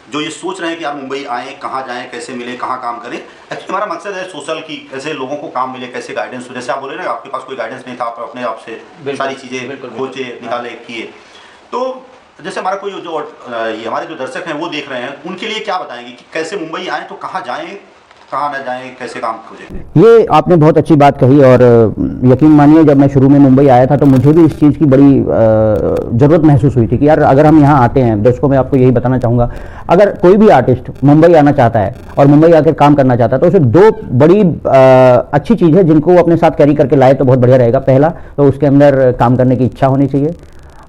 जो ये सोच रहे हैं कि यार मुंबई आएँ, कहाँ जाएँ, कैसे मिलें, कहाँ काम करें। एक्चुअली हमारा मकसद है सोशल कि कैसे लोगों को काम मिले, कैसे गाइडेंस हो। जैसे आप बोले ना आपके पास कोई गाइडेंस नहीं था, आप अपने आप से सारी चीज़ें खोजे, निकाले, किए। तो जैसे हमारा कोई जो ये हमारे जो दर्शक हैं वो देख रहे हैं, उनके लिए क्या बताएँगे कि कैसे मुंबई आएँ तो कहाँ जाएँ, कहाँ ना जाएँ, कैसे काम खोजें? ये आपने बहुत अच्छी बात कही और यकीन मानिए जब मैं शुरू में मुंबई आया था तो मुझे भी इस चीज़ की बड़ी ज़रूरत महसूस हुई थी कि यार अगर हम यहाँ आते हैं, दर्शकों में आपको यही बताना चाहूँगा, अगर कोई भी आर्टिस्ट मुंबई आना चाहता है और मुंबई आकर काम करना चाहता है तो उसे दो बड़ी अच्छी चीज़ है जिनको वो अपने साथ कैरी करके लाए तो बहुत बढ़िया रहेगा। पहला तो उसके अंदर काम करने की इच्छा होनी चाहिए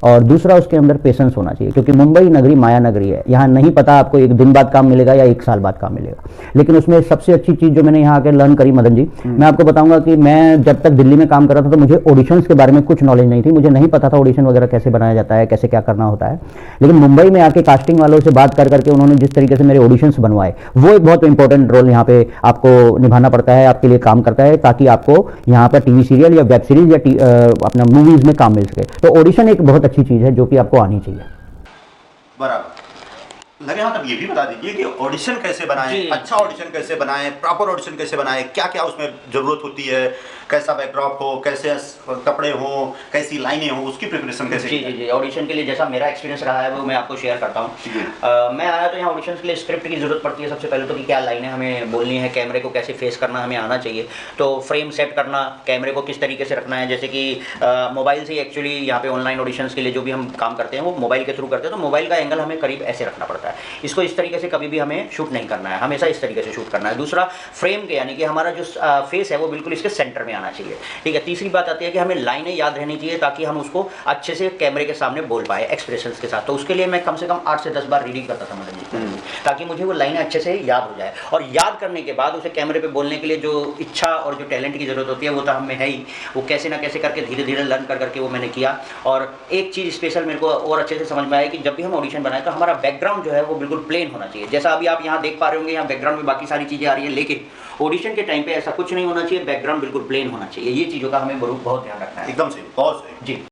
और दूसरा उसके अंदर पेशेंस होना चाहिए, क्योंकि मुंबई नगरी माया नगरी है। यहाँ नहीं पता आपको एक दिन बाद काम मिलेगा या एक साल बाद काम मिलेगा। लेकिन उसमें सबसे अच्छी चीज़ जो मैंने यहाँ आकर लर्न करी मदन जी, मैं आपको बताऊंगा कि मैं जब तक दिल्ली में काम कर रहा था तो मुझे ऑडिशंस के बारे में कुछ नॉलेज नहीं थी। मुझे नहीं पता था ऑडिशन वगैरह कैसे बनाया जाता है, कैसे क्या करना होता है। लेकिन मुंबई में आके कास्टिंग वालों से बात कर करके उन्होंने जिस तरीके से मेरे ऑडिशंस बनवाए, वो एक बहुत इंपॉर्टेंट रोल यहाँ पे आपको निभाना पड़ता है, आपके लिए काम करता है, ताकि आपको यहाँ पर टीवी सीरियल या वेब सीरीज या अपना मूवीज में काम मिल सके। तो ऑडिशन एक बहुत अच्छी चीज़ है जो कि आपको आनी चाहिए। बराबर। लगे हाँ, तब ये भी बता दीजिए कि ऑडिशन कैसे बनाएं, अच्छा ऑडिशन कैसे बनाएं, प्रॉपर ऑडिशन कैसे बनाएं, क्या क्या उसमें ज़रूरत होती है, कैसा बैकड्रॉप हो, कैसे कपड़े हो, कैसी लाइनें हो, उसकी प्रिपरेशन कैसे? जी ऑडिशन के लिए जैसा मेरा एक्सपीरियंस रहा है वो मैं आपको शेयर करता हूँ। मैं आया तो यहाँ ऑडिशन के लिए स्क्रिप्ट की ज़रूरत पड़ती है सबसे पहले तो, कि क्या लाइनें हमें बोलनी है, कैमरे को कैसे फेस करना हमें आना चाहिए। तो फ्रेम सेट करना, कैमरे को किस तरीके से रखना है, जैसे कि मोबाइल से एक्चुअली यहाँ पे ऑनलाइन ऑडिशंस के लिए जो भी हम काम करते हैं वो मोबाइल के थ्रू करते हैं, तो मोबाइल का एंगल हमें करीब ऐसे रखना पड़ता है। इसको इस तरीके से कभी भी हमें शूट नहीं करना है, हमेशा इस तरीके से शूट करना है। दूसरा फ्रेम के यानी कि हमारा जो फेस है वो बिल्कुल इसके सेंटर में आना चाहिए, ठीक है। तीसरी बात आती है कि हमें लाइनें याद रहनी चाहिए ताकि हम उसको अच्छे से कैमरे के सामने बोल पाए एक्सप्रेशंस के साथ। तो उसके लिए मैं कम से कम 8 से 10 बार रीडिंग करता था मदन जी, ताकि मुझे वो लाइनें अच्छे से याद हो जाए। और याद करने के बाद उसे कैमरे पे बोलने के लिए जो इच्छा और जो टैलेंट की ज़रूरत होती है वो तो हमें है ही। वो कैसे ना कैसे करके धीरे धीरे लर्न कर करके वो मैंने किया। और एक चीज़ स्पेशल मेरे को और अच्छे से समझ में आया कि जब भी हम ऑडिशन बनाए तो हमारा बैकग्राउंड जो है वो बिल्कुल प्लेन होना चाहिए। जैसा अभी आप यहाँ देख पा रहे होंगे, यहाँ बैकग्राउंड में बाकी सारी चीज़ें आ रही है, लेकिन ऑडिशन के टाइम पे ऐसा कुछ नहीं होना चाहिए, बैकग्राउंड बिल्कुल प्लेन होना चाहिए। ये चीज़ों का हमें बहुत ध्यान रखना है। एकदम सही, बहुत सही जी।